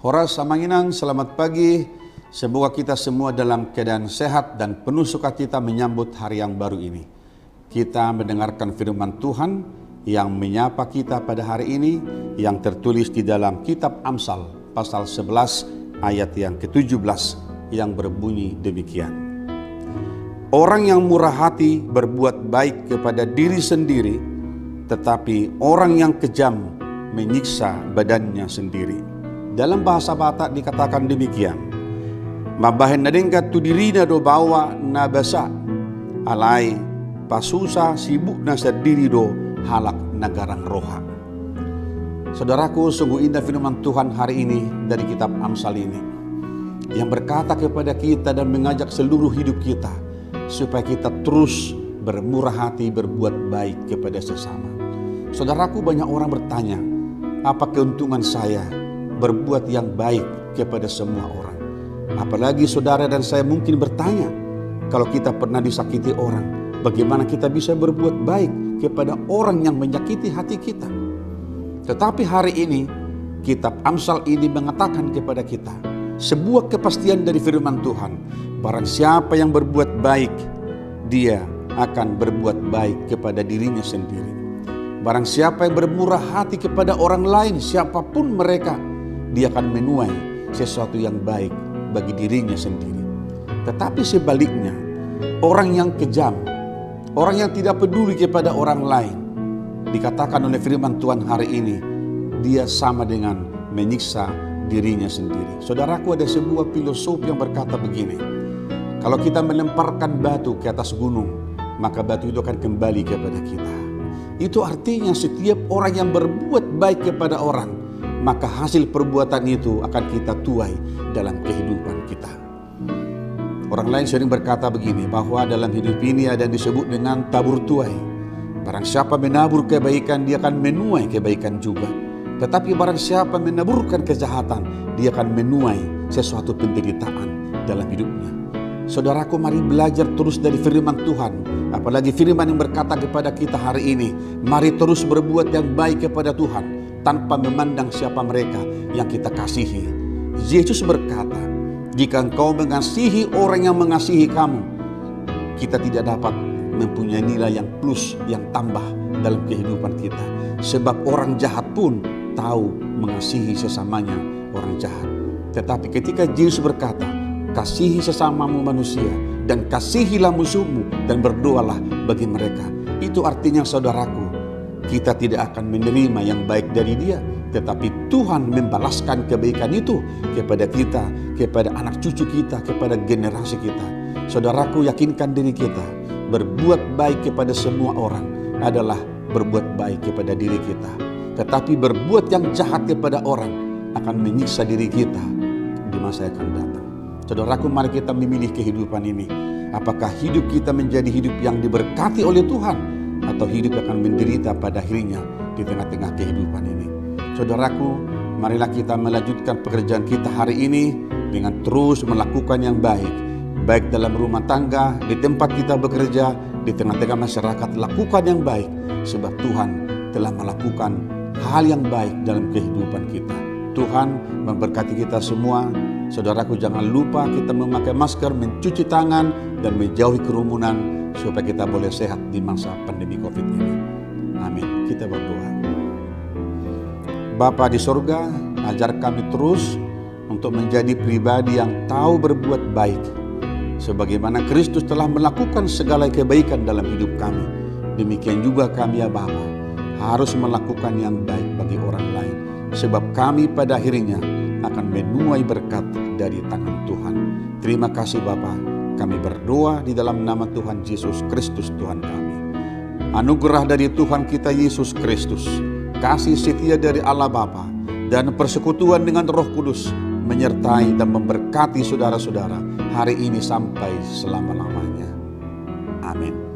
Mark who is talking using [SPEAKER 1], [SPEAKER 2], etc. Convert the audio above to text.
[SPEAKER 1] Horas Samanginang, selamat pagi. Semoga kita semua dalam keadaan sehat dan penuh sukacita menyambut hari yang baru ini. Kita mendengarkan firman Tuhan yang menyapa kita pada hari ini, yang tertulis di dalam kitab Amsal pasal 11 ayat yang ke-17 yang berbunyi demikian. Orang yang murah hati berbuat baik kepada diri sendiri, tetapi orang yang kejam menyiksa badannya sendiri. Dalam bahasa Batak dikatakan demikian. Mabahen nadengka tu dirina do bawa na basa. Alai pasusa sibuk na sendiri do halak nagarang roha. Saudaraku, sungguh indah firman Tuhan hari ini dari kitab Amsal ini, yang berkata kepada kita dan mengajak seluruh hidup kita supaya kita terus bermurah hati berbuat baik kepada sesama. Saudaraku, banyak orang bertanya, apa keuntungan saya berbuat yang baik kepada semua orang? Apalagi saudara dan saya mungkin bertanya, kalau kita pernah disakiti orang, bagaimana kita bisa berbuat baik kepada orang yang menyakiti hati kita? Tetapi hari ini kitab Amsal ini mengatakan kepada kita sebuah kepastian dari firman Tuhan. Barang siapa yang berbuat baik, dia akan berbuat baik kepada dirinya sendiri. Barang siapa yang bermurah hati kepada orang lain, siapapun mereka, dia akan menuai sesuatu yang baik bagi dirinya sendiri. Tetapi sebaliknya, orang yang kejam, orang yang tidak peduli kepada orang lain, dikatakan oleh firman Tuhan hari ini, dia sama dengan menyiksa dirinya sendiri. Saudaraku, ada sebuah filosof yang berkata begini, kalau kita melemparkan batu ke atas gunung, maka batu itu akan kembali kepada kita. Itu artinya setiap orang yang berbuat baik kepada orang, maka hasil perbuatan itu akan kita tuai dalam kehidupan kita. Orang lain sering berkata begini, bahwa dalam hidup ini ada yang disebut dengan tabur tuai. Barang siapa menabur kebaikan, dia akan menuai kebaikan juga. Tetapi barang siapa menaburkan kejahatan, dia akan menuai sesuatu penderitaan dalam hidupnya. Saudaraku, mari belajar terus dari firman Tuhan. Apalagi firman yang berkata kepada kita hari ini, mari terus berbuat yang baik kepada Tuhan tanpa memandang siapa mereka yang kita kasihi. Yesus berkata, jika engkau mengasihi orang yang mengasihi kamu, kita tidak dapat mempunyai nilai yang plus, yang tambah dalam kehidupan kita. Sebab orang jahat pun tahu mengasihi sesamanya orang jahat. Tetapi ketika Yesus berkata, kasihi sesamamu manusia dan kasihilah musuhmu dan berdoalah bagi mereka, itu artinya saudaraku, kita tidak akan menerima yang baik dari dia, tetapi Tuhan membalaskan kebaikan itu kepada kita, kepada anak cucu kita, kepada generasi kita. Saudaraku, yakinkan diri kita, berbuat baik kepada semua orang adalah berbuat baik kepada diri kita. Tetapi berbuat yang jahat kepada orang akan menyiksa diri kita di masa yang akan datang. Saudaraku, mari kita memilih kehidupan ini. Apakah hidup kita menjadi hidup yang diberkati oleh Tuhan, atau hidup akan menderita pada akhirnya di tengah-tengah kehidupan ini. Saudaraku, marilah kita melanjutkan pekerjaan kita hari ini dengan terus melakukan yang baik. Baik dalam rumah tangga, di tempat kita bekerja, di tengah-tengah masyarakat, lakukan yang baik. Sebab Tuhan telah melakukan hal yang baik dalam kehidupan kita. Tuhan memberkati kita semua. Saudaraku, jangan lupa kita memakai masker, mencuci tangan, dan menjauhi kerumunan, supaya kita boleh sehat di masa pandemi COVID ini. Amin. Kita berdoa. Bapa di sorga, ajar kami terus untuk menjadi pribadi yang tahu berbuat baik. Sebagaimana Kristus telah melakukan segala kebaikan dalam hidup kami, demikian juga kami ya Bapa, harus melakukan yang baik bagi orang lain. Sebab kami pada akhirnya akan menuai berkat dari tangan Tuhan. Terima kasih Bapa. Kami berdoa di dalam nama Tuhan Yesus Kristus Tuhan kami. Anugerah dari Tuhan kita Yesus Kristus, kasih setia dari Allah Bapa, dan persekutuan dengan Roh Kudus menyertai dan memberkati saudara-saudara hari ini sampai selama-lamanya. Amin.